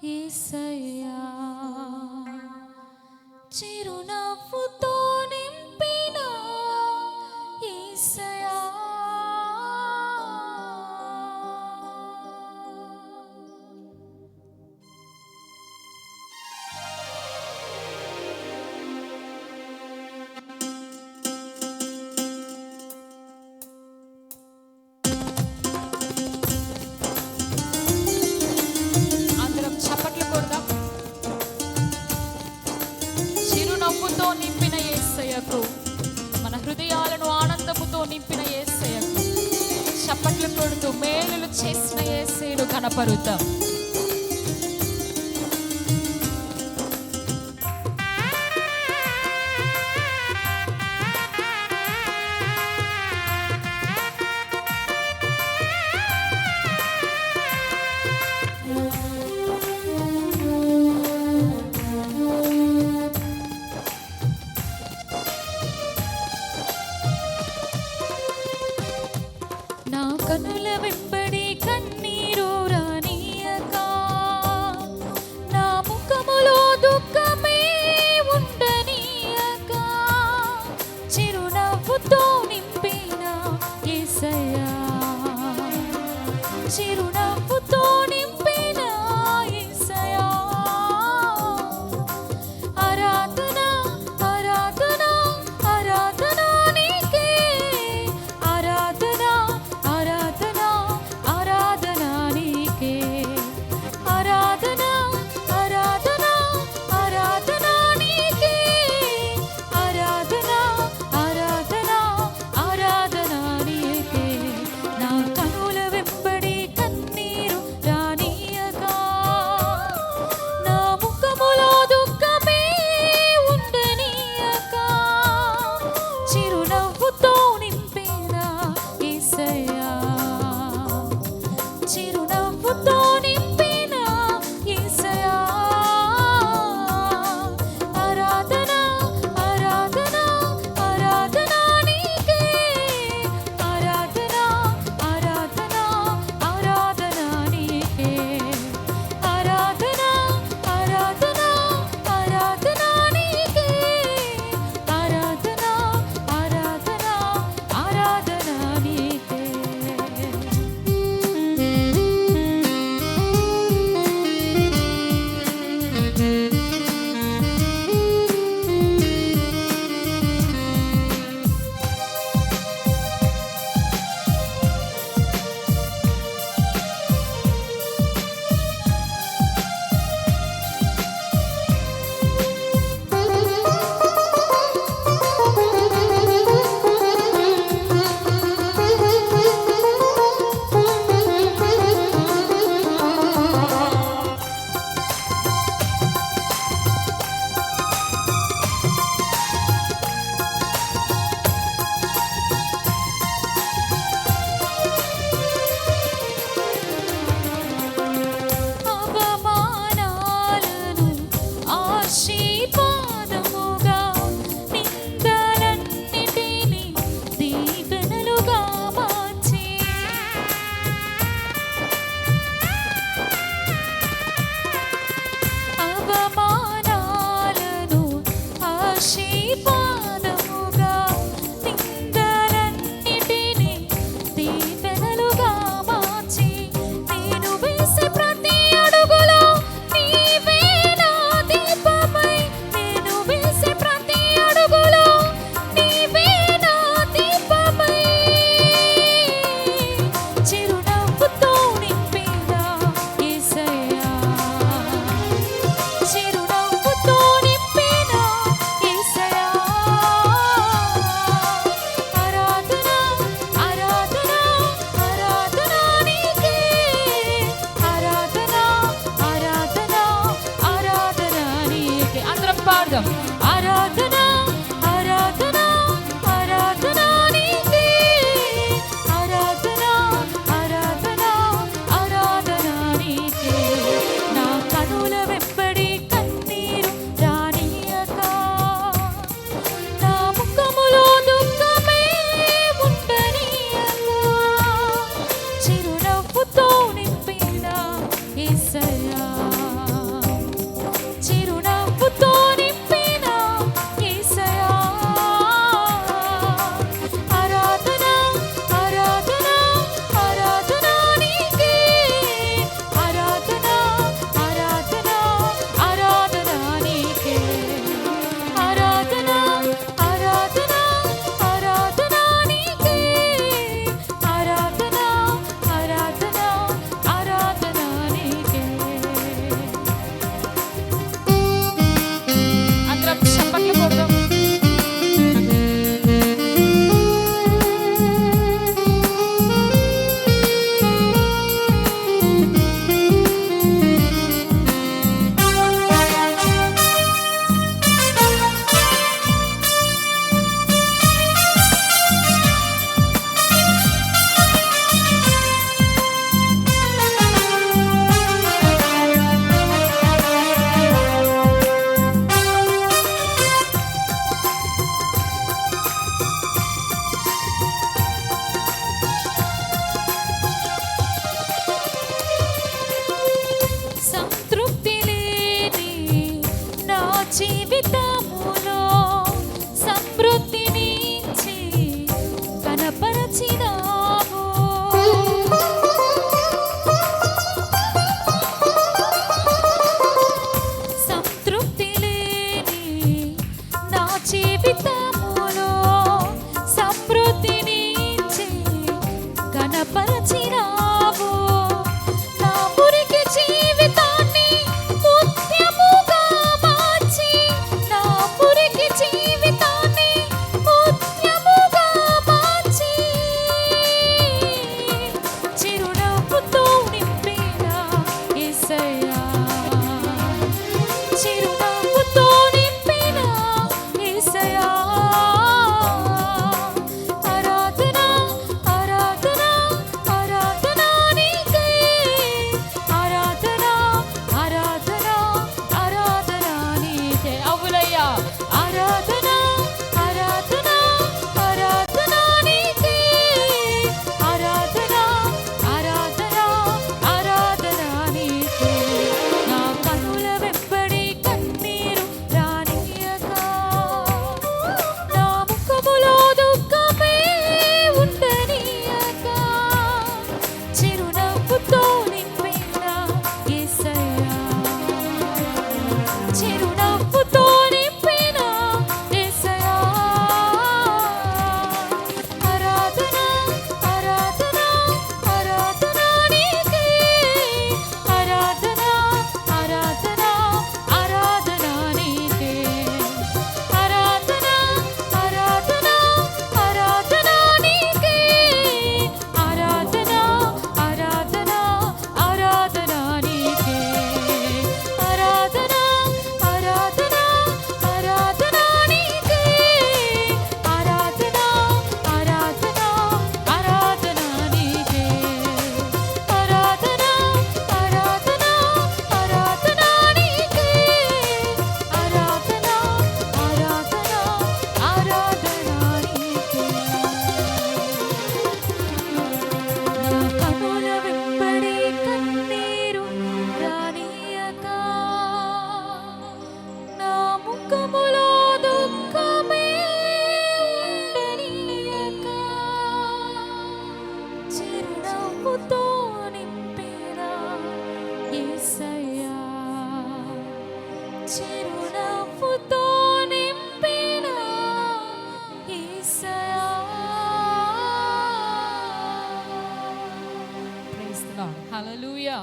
యేసయ్యా చిరునవ్వుతో నింపిన యేసయ్యా చిరునవ్వుతో నింపిన యేసయ్యకు, మన హృదయాలను ఆనందముతో నింపిన యేసయ్యకు చప్పట్లు కొడుతూ మేలులు చేసిన యేసయ్యను కనపరుద్దాం. నా కనుల వెంబడి కన్నీరు రానియక, నా ముఖములో దుఃఖమే ఉండనీయక, చిరునవ్వుతో నింపిన యేసయ్యా, చిరునవ్వుతో నింపిన యేసయ్యా. ఆరాధన ఆరాధన ఆరాధన నీకే, ఆరాధన ఆరాధన ఆరాధన నీకే, ఆరాధన ఆరాధన ఆరాధన నీకే, ఆరాధన ఆరాధన ఆరాధన నీకే. నా కనుల వెంబడి కన్నీరు రానియక, నా ముఖములో దుఃఖమే ఉండనీయక, చిరునవ్వుతో నింపిన యేసయ్యా, చిరునవ్వుతో నింపిన యేసయ్యా. ఆరాధన ఆరాధన ఆరాధన నీకే, ఆరాధన ఆరాధన ఆరాధన నీకే, ఆరాధన ఆరాధన ఆరాధన నీకే, ఆరాధన ఆరాధన ఆరాధన నీకే. అవమానాలను ఆశీర్వాదముగా, నిందలన్నిటినీ దీవెనలుగా మార్చి, అవమానాలను ఆశీర్వాదముగా, నిందలన్నిటినీ దీవెనలుగా మార్చి, నేను వేసే ప్రతి అడుగులో నీవే నా దీపమై, నేను వేసే ప్రతి అడుగులో నీవే నా దీపమై, చిరునవ్వుతో నింపిన యేసయ్యా, చిరునవ్వుతో నింపిన యేసయ్యా. ఆరాధన ఆరాధన ఆరాధన నీకే, ఆరాధన ఆరాధన ఆరాధన నీకే. అందరం పాడదాం. ఆరాధన ఆరాధన ఆరాధన నీకే, ఆరాధన ఆరాధన ఆరాధన నీకే. నా కనుల వెంబడి కన్నీరు రానియక, నా ముఖములో దుఃఖమే ఉండనీయక, చిరునవ్వుతో నింపిన యేసయ్యా. చిరునవ్వుతో నింపిన యేసయ్యా. Praise the lord. హల్లెలూయా.